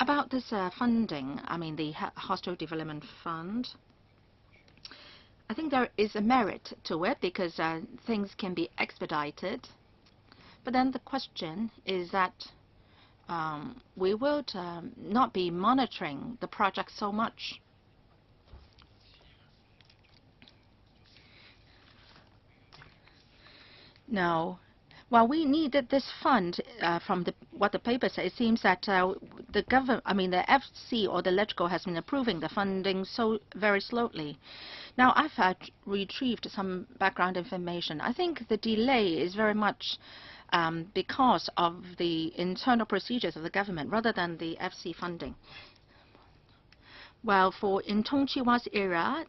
About this funding, I mean the Hostel Development Fund, I think there is a merit to it because things can be expedited. But then the question is that we will not be monitoring the project so much. Now, while we needed this fund from what the paper says, it seems that the government, I mean the FC or the LegCo has been approving the funding so very slowly. Now, I've retrieved some background information. I think the delay is very much because of the internal procedures of the government rather than the FC funding. Well, in Tung Chee-hwa's area,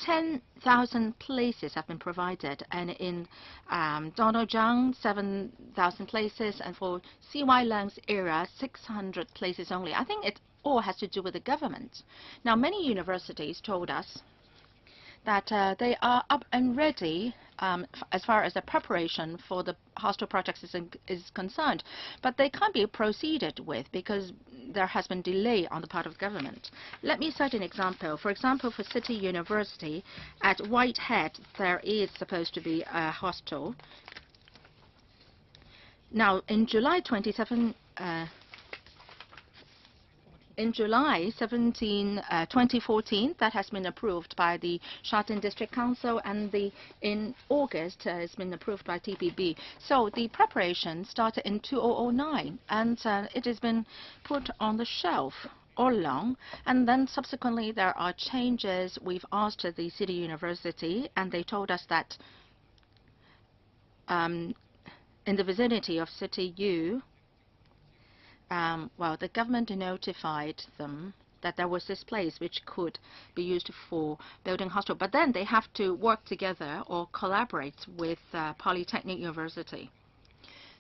10,000 places have been provided, and in Donald Zhang, 7,000 places, and for C.Y. Leung's area, 600 places only. I think it all has to do with the government. Now, many universities told us that they are up and ready as far as the preparation for the hostel projects is concerned, but they can't be proceeded with because there has been delay on the part of government. Let me cite an example. For example, for City University at Whitehead, there is supposed to be a hostel. Now, in July 2014, that has been approved by the Sha-Tin District Council, and in August it's been approved by TPB. So the preparation started in 2009, and it has been put on the shelf all along. And then subsequently there are changes. We've asked the City University, and they told us that in the vicinity of City U, well, the government notified them that there was this place which could be used for building hostel, but then they have to work together or collaborate with Polytechnic University.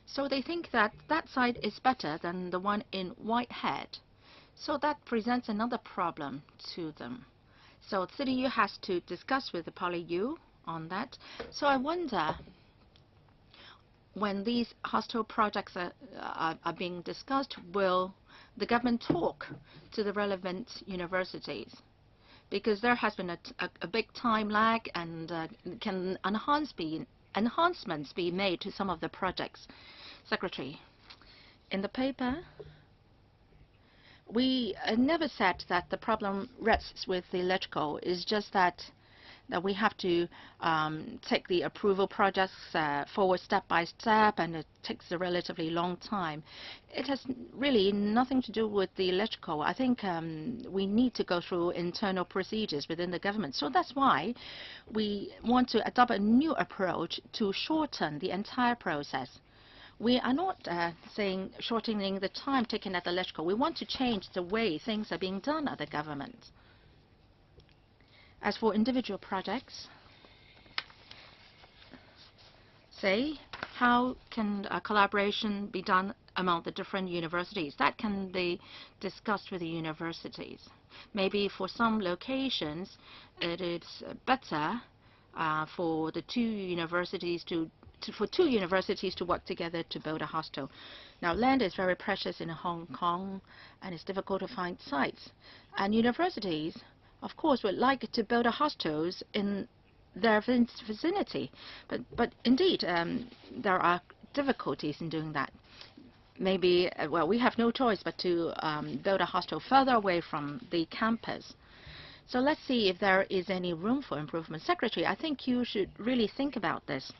So they think that that site is better than the one in Whitehead. So that presents another problem to them. So City U has to discuss with the Poly U on that. So I wonder, when these hostel projects are being discussed, will the government talk to the relevant universities? Because there has been a big time lag, and can enhancements be made to some of the projects? Secretary, in the paper, we never said that the problem rests with the LegCo. It's just that we have to take the approval projects forward step by step, and it takes a relatively long time. It has really nothing to do with the LegCo. I think we need to go through internal procedures within the government. So that's why we want to adopt a new approach to shorten the entire process. We are not saying shortening the time taken at the LegCo. We want to change the way things are being done at the government. As for individual projects, say, how can a collaboration be done among the different universities? That can be discussed with the universities. Maybe for some locations, it is better for the two universities to work together to build a hostel. Now, land is very precious in Hong Kong, and it's difficult to find sites. And universities, of course, would like to build hostels in their vicinity. But indeed, there are difficulties in doing that. Maybe, well, we have no choice but to build a hostel further away from the campus. So let's see if there is any room for improvement. Secretary, I think you should really think about this.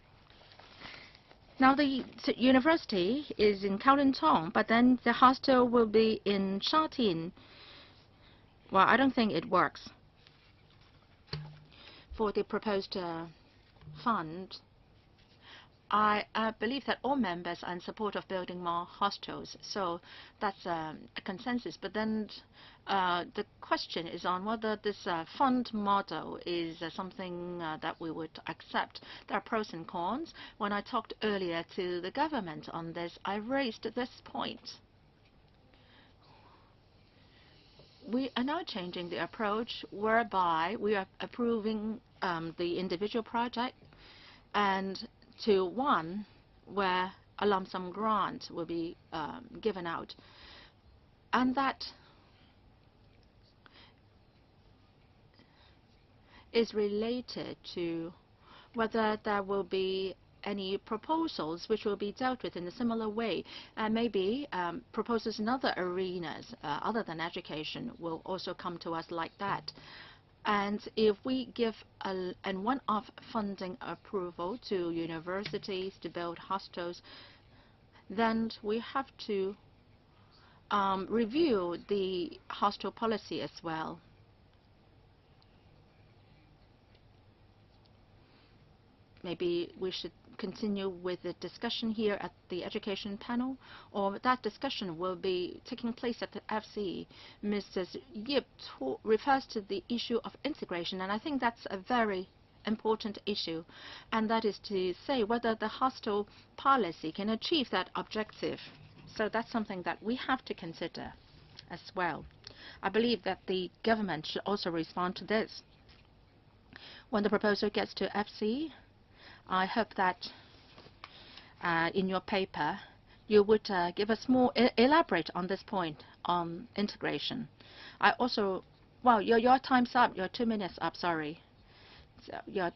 Now, the university is in Kowloon Tong, but then the hostel will be in Sha-Tin. Well, I don't think it works. For the proposed fund, I believe that all members are in support of building more hostels, so that's a consensus. But then the question is on whether this fund model is something that we would accept. There are pros and cons. When I talked earlier to the government on this, I raised this point. We are now changing the approach whereby we are approving the individual project, and to one where a lump sum grant will be given out. And that is related to whether there will be any proposals which will be dealt with in a similar way. And maybe proposals in other arenas other than education will also come to us like that. And if we give a one-off funding approval to universities to build hostels, then we have to review the hostel policy as well. Maybe we should continue with the discussion here at the education panel, or that discussion will be taking place at the FC. Mrs. Yip refers to the issue of integration, and I think that's a very important issue, and that is to say whether the hostel policy can achieve that objective. So that's something that we have to consider as well. I believe that the government should also respond to this. When the proposal gets to FC, I hope that in your paper you would give us more elaborate on this point on integration. I also, well, your time's up. Your 2 minutes up. Sorry. So your